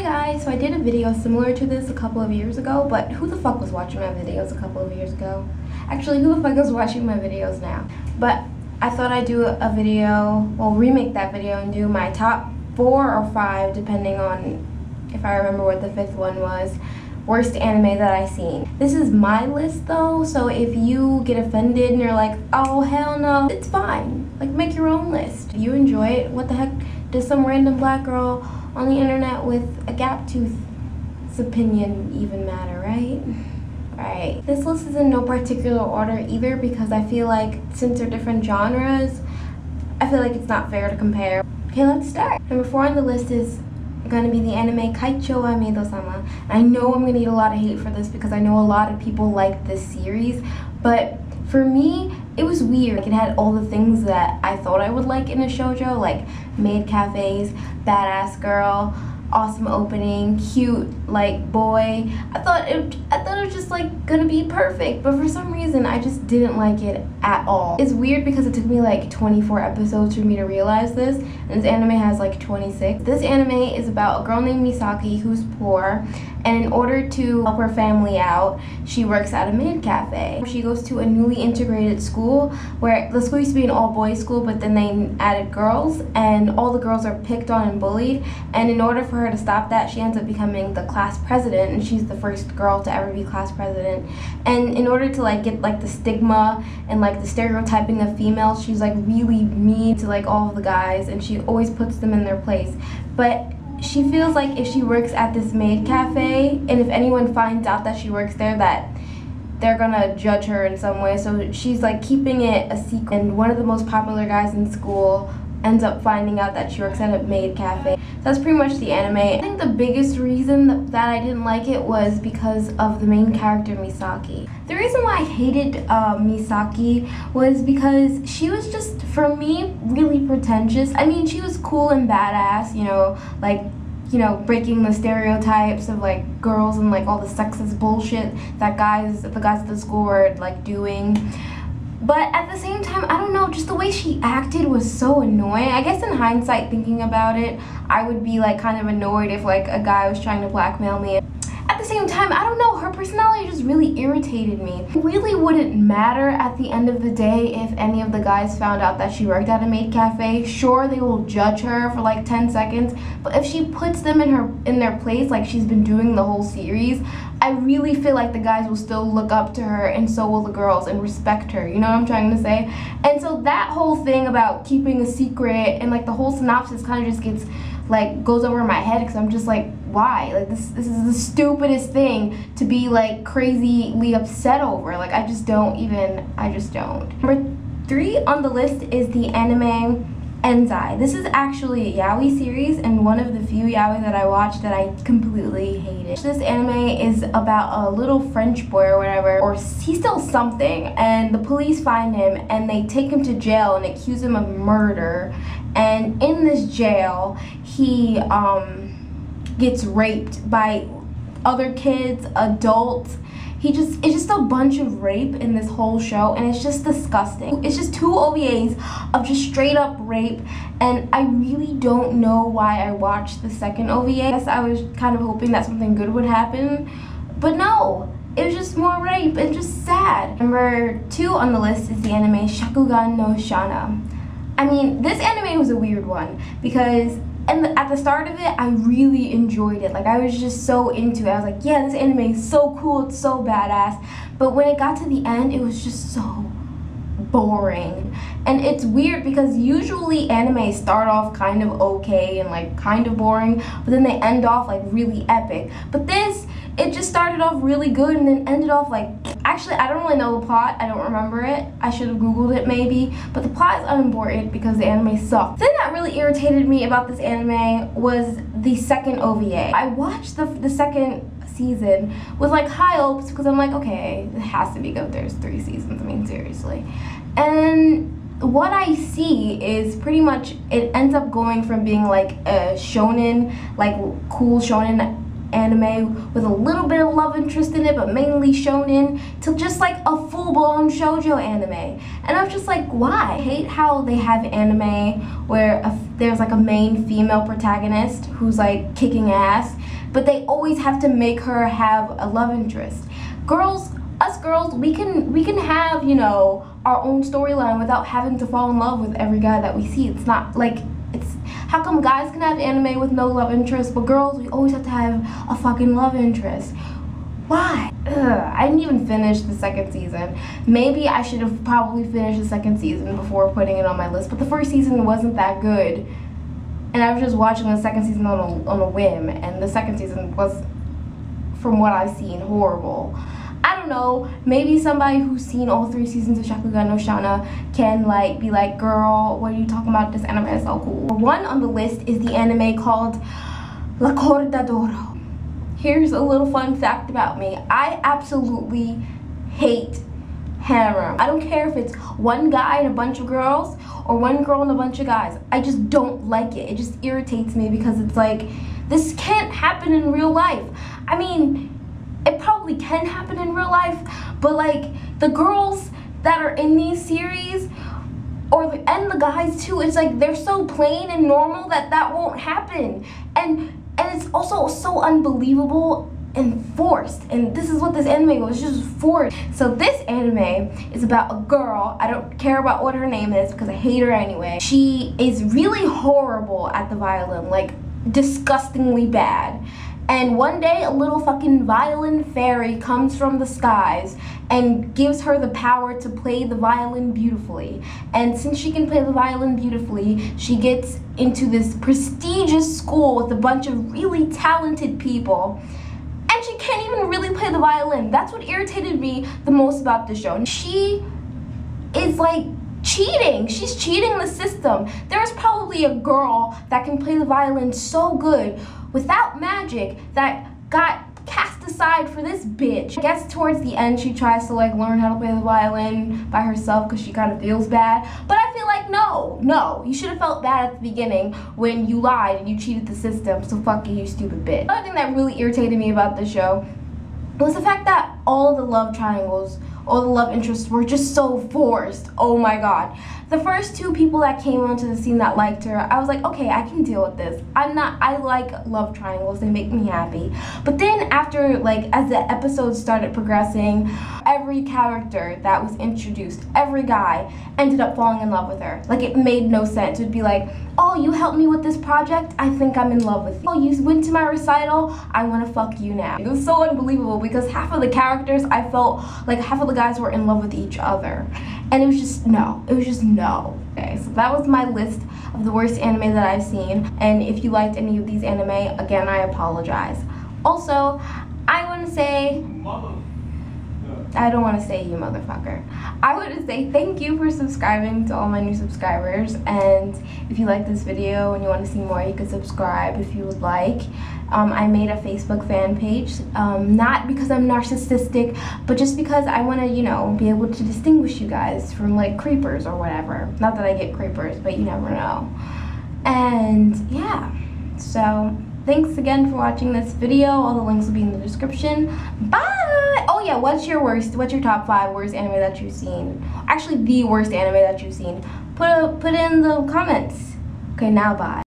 guys, so I did a video similar to this a couple of years ago, but who the fuck was watching my videos a couple of years ago? Actually, who the fuck is watching my videos now? But I thought I'd do a video, well, remake that video and do my top 4 or 5, depending on if I remember what the 5th one was, worst anime that I've seen. This is my list though, so if you get offended and you're like, oh hell no, it's fine. Like, make your own list. If you enjoy it, what the heck does some random black girl on the internet with a gap tooth's opinion even matter, right? Right. This list is in no particular order either because I feel like since they're different genres, I feel like it's not fair to compare. Okay, let's start. Number 4 on the list is gonna be the anime Kaichou maid-sama. I know I'm gonna get a lot of hate for this because I know a lot of people like this series, but for me, it was weird. Like, it had all the things that I thought I would like in a shoujo, like maid cafes, badass girl, awesome opening, cute like boy. I thought it was just like gonna be perfect, but for some reason I just didn't like it at all. It's weird because it took me like 24 episodes for me to realize this, and this anime has like 26. This anime is about a girl named Misaki who's poor, and in order to help her family out, she works at a maid cafe. She goes to a newly integrated school where the school used to be an all-boys school, but then they added girls, and all the girls are picked on and bullied, and in order for her to stop that, she ends up becoming the class president, and she's the first girl to ever be class president. And in order to like get like the stigma and like the stereotyping of females, she's like really mean to like all of the guys, and she always puts them in their place. But she feels like if she works at this maid cafe, and if anyone finds out that she works there, that they're gonna judge her in some way, so she's like keeping it a secret. And one of the most popular guys in school ends up finding out that she works at a maid cafe. So that's pretty much the anime. I think the biggest reason that I didn't like it was because of the main character, Misaki. The reason why I hated Misaki was because she was just, for me, really pretentious. I mean, she was cool and badass, you know, like, you know, breaking the stereotypes of like girls and like all the sexist bullshit that the guys at the school were like doing. But at the same time, I don't know, just the way she acted was so annoying. I guess in hindsight, thinking about it, I would be like kind of annoyed if like a guy was trying to blackmail me. At the same time, I don't know, her personality just really irritated me. It really wouldn't matter at the end of the day if any of the guys found out that she worked at a maid cafe. Sure, they will judge her for like 10 seconds, but if she puts them in their place like she's been doing the whole series, I really feel like the guys will still look up to her, and so will the girls, and respect her, you know what I'm trying to say? And so that whole thing about keeping a secret and like the whole synopsis kind of just gets like goes over my head because I'm just like, why? Like this is the stupidest thing to be like crazily upset over. Like I just don't. Number 3 on the list is the anime Enzai. This is actually a yaoi series and one of the few yaoi that I watched that I completely hated. This anime is about a little French boy or whatever, or he steals something, and the police find him and they take him to jail and accuse him of murder. And in this jail, he gets raped by other kids, adults. It's just a bunch of rape in this whole show, and it's just disgusting. It's just 2 OVAs of just straight up rape, and I really don't know why I watched the second OVA. I guess I was kind of hoping that something good would happen, but no. It was just more rape and just sad. Number 2 on the list is the anime Shakugan no Shana. I mean, this anime was a weird one because at the start of it, I really enjoyed it. Like, I was just so into it. I was like, yeah, this anime is so cool, it's so badass. But when it got to the end, it was just so boring. And it's weird because usually anime start off kind of okay and like kind of boring, but then they end off like really epic. But this, it just started off really good and then ended off like, actually I don't really know the plot, I don't remember it. I should have googled it maybe, but the plot is unimportant because the anime sucked. The thing that really irritated me about this anime was the second OVA. I watched the second season with like high hopes because I'm like, okay, it has to be good. There's 3 seasons, I mean, seriously. And what I see is pretty much it ends up going from being like a shonen, like cool shonen anime with a little bit of love interest in it, but mainly shonen, to just like a full-blown shoujo anime. And I'm just like, why? I hate how they have anime where there's like a main female protagonist who's like kicking ass, but they always have to make her have a love interest. Us girls, we can have, you know, our own storyline without having to fall in love with every guy that we see. It's not like, how come guys can have anime with no love interest, but girls, we always have to have a fucking love interest? Why? Ugh, I didn't even finish the second season. Maybe I should have probably finished the second season before putting it on my list, but the first season wasn't that good. And I was just watching the second season on a whim, and the second season was, from what I've seen, horrible. I don't know, maybe somebody who's seen all 3 seasons of Shakugan no Shana can like be like, girl, what are you talking about? This anime is so cool. One on the list is the anime called La Corda d'Oro. Here's a little fun fact about me. I absolutely hate harem. I don't care if it's one guy and a bunch of girls or one girl and a bunch of guys. I just don't like it. It just irritates me because it's like, this can't happen in real life. I mean, it probably can happen in real life, but like the girls that are in these series and the guys too, it's like they're so plain and normal that won't happen. And it's also so unbelievable and forced. And this is what this anime was, just forced. So this anime is about a girl. I don't care about what her name is because I hate her anyway. She is really horrible at the violin, like disgustingly bad. And one day a little fucking violin fairy comes from the skies and gives her the power to play the violin beautifully. And since she can play the violin beautifully, she gets into this prestigious school with a bunch of really talented people. And she can't even really play the violin. That's what irritated me the most about the show. She is like cheating. She's cheating the system. There is probably a girl that can play the violin so good without magic that got cast aside for this bitch. I guess towards the end she tries to like learn how to play the violin by herself because she kind of feels bad. But I feel like no, you should have felt bad at the beginning when you lied and you cheated the system, so fuck you, you stupid bitch. Another thing that really irritated me about the show was the fact that all the love triangles, all the love interests were just so forced. Oh my god. The first 2 people that came onto the scene that liked her, I was like, okay, I can deal with this. I like love triangles, they make me happy. But then after, like, as the episodes started progressing, every character that was introduced, every guy, ended up falling in love with her. Like, it made no sense. It would be like, oh, you helped me with this project? I think I'm in love with you. Oh, you went to my recital? I want to fuck you now. It was so unbelievable because half of the characters, I felt like half of the guys were in love with each other. And it was just no. It was just no. Okay, so that was my list of the worst anime that I've seen. And if you liked any of these anime, again, I apologize. Also, I want to say, I don't want to say you motherfucker. I want to say thank you for subscribing to all my new subscribers. And if you like this video and you want to see more, you can subscribe if you would like. I made a Facebook fan page, not because I'm narcissistic, but just because I want to, you know, be able to distinguish you guys from like creepers or whatever. Not that I get creepers, but you never know. And yeah, so thanks again for watching this video. All the links will be in the description. Bye! Oh yeah, what's your top 5 worst anime that you've seen? Actually, the worst anime that you've seen. Put it in the comments. Okay, now bye.